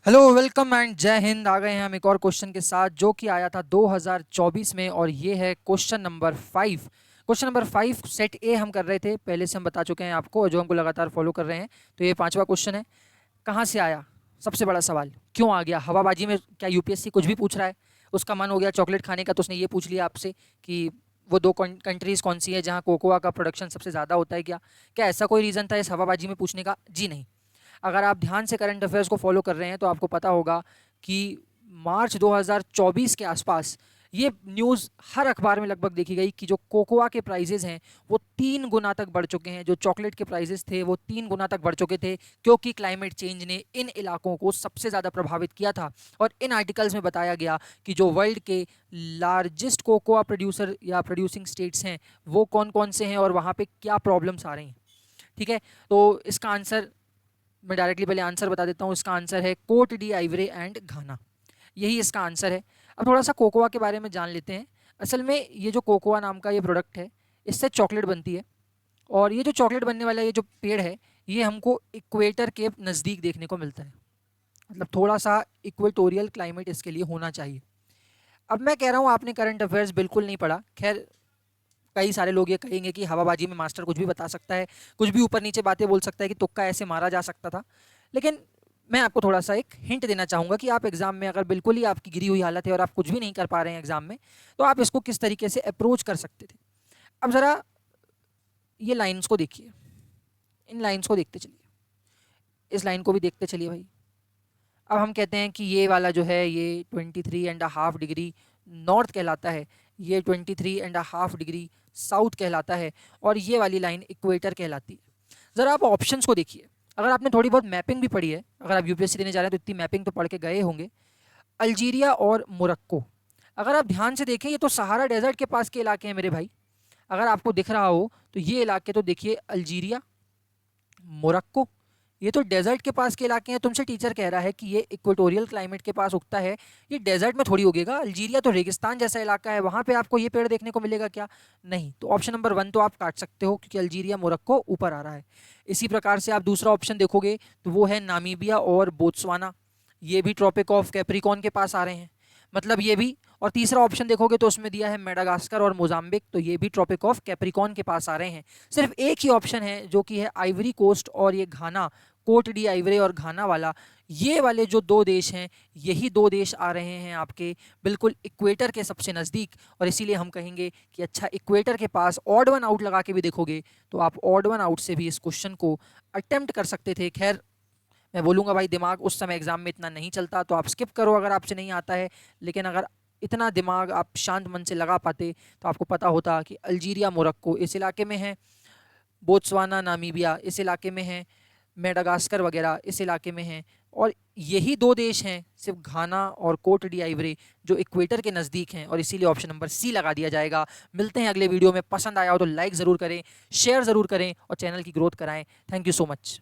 Hello welcome and जय हिंद। आ गए हैं हम एक और क्वेश्चन के साथ जो कि आया था 2024 में और ये है question number 5। Question number 5 set ए हम कर रहे थे, पहले से हम बता चुके हैं आपको और जो हमको लगातार फॉलो कर रहे हैं। तो ये पांचवा क्वेश्चन है। कहाँ से आया? सबसे बड़ा सवाल क्यों आ गया हवाबाजी में? क्या यूपीएससी कुछ भी पूछ रहा है? उसका मन हो गया चॉकलेट खाने का तो उसने ये पूछ लिया आपसे कि वो दो कंट्रीज कौन सी है जहाँ कोकोआ का प्रोडक्शन सबसे ज़्यादा होता है? क्या ऐसा कोई रीज़न था इस हवाबाजी में पूछने का? जी नहीं। अगर आप ध्यान से करंट अफेयर्स को फॉलो कर रहे हैं तो आपको पता होगा कि मार्च 2024 के आसपास ये न्यूज़ हर अखबार में लगभग देखी गई कि जो कोकोआ के प्राइजेज हैं वो 3 गुना तक बढ़ चुके हैं। जो चॉकलेट के प्राइजेज थे वो 3 गुना तक बढ़ चुके थे क्योंकि क्लाइमेट चेंज ने इन इलाकों को सबसे ज़्यादा प्रभावित किया था। और इन आर्टिकल्स में बताया गया कि जो वर्ल्ड के लार्जेस्ट कोकोआ प्रोड्यूसर या प्रोड्यूसिंग स्टेट्स हैं वो कौन कौन से हैं और वहाँ पे क्या प्रॉब्लम्स आ रही हैं। ठीक है, तो इसका आंसर मैं डायरेक्टली पहले आंसर बता देता हूँ। इसका आंसर है कोट डी आइवरे एंड घाना, यही इसका आंसर है। अब थोड़ा सा कोकोआ के बारे में जान लेते हैं। असल में ये जो कोकोआ नाम का ये प्रोडक्ट है इससे चॉकलेट बनती है और ये जो चॉकलेट बनने वाला ये जो पेड़ है ये हमको इक्वेटर के नज़दीक देखने को मिलता है। मतलब थोड़ा सा इक्वेटोरियल क्लाइमेट इसके लिए होना चाहिए। अब मैं कह रहा हूँ आपने करंट अफेयर्स बिल्कुल नहीं पढ़ा। खैर, कई सारे लोग ये कहेंगे कि हवाबाजी में मास्टर कुछ भी बता सकता है, कुछ भी ऊपर नीचे बातें बोल सकता है कि तुक्का ऐसे मारा जा सकता था। लेकिन मैं आपको थोड़ा सा एक हिंट देना चाहूँगा कि आप एग्जाम में अगर बिल्कुल ही आपकी गिरी हुई हालत है और आप कुछ भी नहीं कर पा रहे हैं एग्जाम में, तो आप इसको किस तरीके से अप्रोच कर सकते थे। अब ज़रा ये लाइन्स को देखिए, इन लाइन्स को देखते चलिए, इस लाइन को भी देखते चलिए भाई। अब हम कहते हैं कि ये वाला जो है ये 23.5 डिग्री नॉर्थ कहलाता है, ये 23.5 डिग्री साउथ कहलाता है और ये वाली लाइन इक्वेटर कहलाती है। ज़रा आप ऑप्शंस को देखिए। अगर आपने थोड़ी बहुत मैपिंग भी पढ़ी है, अगर आप यूपीएससी देने जा रहे हैं तो इतनी मैपिंग तो पढ़ के गए होंगे। अल्जीरिया और मोरक्को, अगर आप ध्यान से देखें ये तो सहारा डेजर्ट के पास के इलाके हैं मेरे भाई। अगर आपको दिख रहा हो तो ये इलाके तो देखिए, अल्जीरिया, मोरक्को, ये तो डेजर्ट के पास के इलाके हैं। तुमसे टीचर कह रहा है कि ये इक्वेटोरियल क्लाइमेट के पास उगता है, ये डेजर्ट में थोड़ी उगेगा। अल्जीरिया तो रेगिस्तान जैसा इलाका है, वहाँ पे आपको ये पेड़ देखने को मिलेगा क्या? नहीं। तो ऑप्शन नंबर 1 तो आप काट सकते हो क्योंकि अल्जीरिया मोरक्को ऊपर आ रहा है। इसी प्रकार से आप दूसरा ऑप्शन देखोगे तो वो है नामीबिया और बोत्सवाना, ये भी ट्रॉपिक ऑफ कैप्रिकॉन के पास आ रहे हैं, मतलब ये भी। और तीसरा ऑप्शन देखोगे तो उसमें दिया है मेडागास्कर और मोजाम्बिक, तो ये भी ट्रॉपिक ऑफ कैप्रिकॉन के पास आ रहे हैं। सिर्फ एक ही ऑप्शन है जो कि है आइवरी कोस्ट और ये घाना, कोट डी आइवरे और घाना वाला। ये वाले जो दो देश हैं यही दो देश आ रहे हैं आपके बिल्कुल इक्वेटर के सबसे नज़दीक। और इसीलिए हम कहेंगे कि अच्छा, इक्वेटर के पास ऑड वन आउट लगा के भी देखोगे तो आप ऑड वन आउट से भी इस क्वेश्चन को अटेम्प्ट कर सकते थे। खैर, मैं बोलूँगा भाई दिमाग उस समय एग्जाम में इतना नहीं चलता तो आप स्किप करो अगर आपसे नहीं आता है। लेकिन अगर इतना दिमाग आप शांत मन से लगा पाते तो आपको पता होता कि अल्जीरिया मोरक्को इस इलाके में है, बोत्सवाना नामीबिया इस इलाके में है, मेडागास्कर वगैरह इस इलाके में हैं। और यही दो देश हैं सिर्फ घाना और कोट डी आइवरे जो इक्वेटर के नज़दीक हैं, और इसीलिए ऑप्शन नंबर सी लगा दिया जाएगा। मिलते हैं अगले वीडियो में। पसंद आया हो तो लाइक ज़रूर करें, शेयर ज़रूर करें और चैनल की ग्रोथ कराएं। Thank you so much.